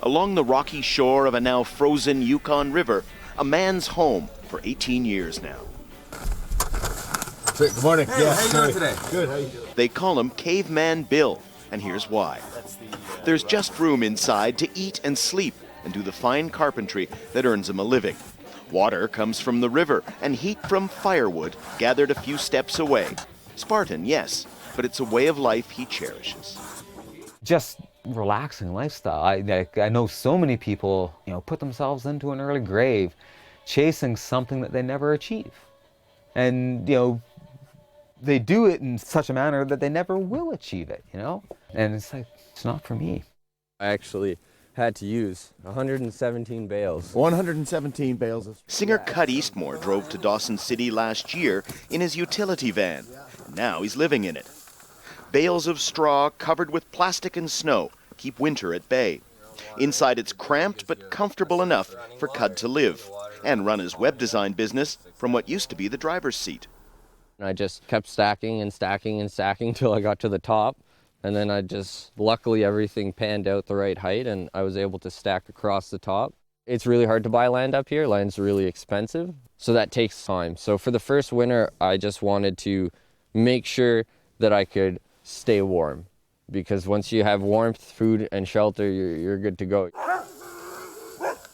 Along the rocky shore of a now frozen Yukon River, a man's home for 18 years now. Good morning. Hey, how you doing today? Good, how you doing? They call him Caveman Bill, and here's why. There's just room inside to eat and sleep and do the fine carpentry that earns him a living. Water comes from the river and heat from firewood gathered a few steps away. Spartan, yes, but it's a way of life he cherishes. Just relaxing lifestyle. I know so many people, put themselves into an early grave chasing something that they never achieve. And, they do it in such a manner that they never will achieve it, And it's like, it's not for me. I actually had to use 117 bales. 117 bales of... Singer Cud Eastmore drove to Dawson City last year in his utility van. Now he's living in it. Bales of straw covered with plastic and snow keep winter at bay. Inside it's cramped but comfortable enough for Cud to live and run his web design business from what used to be the driver's seat. I just kept stacking and stacking and stacking until I got to the top. And then luckily everything panned out the right height and I was able to stack across the top. It's really hard to buy land up here. Land's really expensive, so that takes time. So for the first winter, I just wanted to make sure that I could stay warm, because once you have warmth, food, and shelter, you're good to go.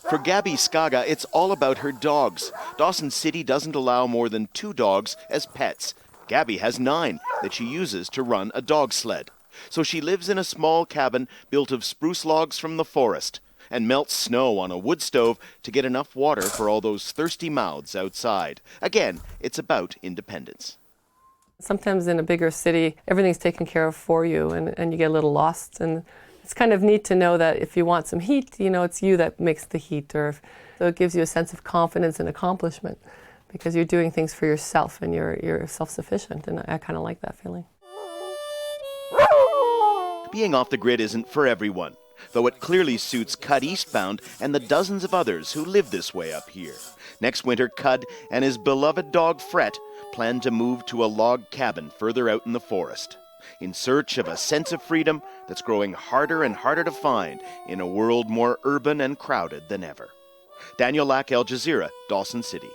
For Gabby Skaga, it's all about her dogs. Dawson City doesn't allow more than 2 dogs as pets. Gabby has 9 that she uses to run a dog sled. So she lives in a small cabin built of spruce logs from the forest and melts snow on a wood stove to get enough water for all those thirsty mouths outside. Again, it's about independence. Sometimes in a bigger city, everything's taken care of for you and you get a little lost. And it's kind of neat to know that if you want some heat, it's you that makes the heat. So it gives you a sense of confidence and accomplishment because you're doing things for yourself and you're self-sufficient. And I kind of like that feeling. Being off the grid isn't for everyone, though it clearly suits Cud Eastbound and the dozens of others who live this way up here. Next winter, Cud and his beloved dog Fret plan to move to a log cabin further out in the forest, in search of a sense of freedom that's growing harder and harder to find in a world more urban and crowded than ever. Daniel Lack, Al Jazeera, Dawson City.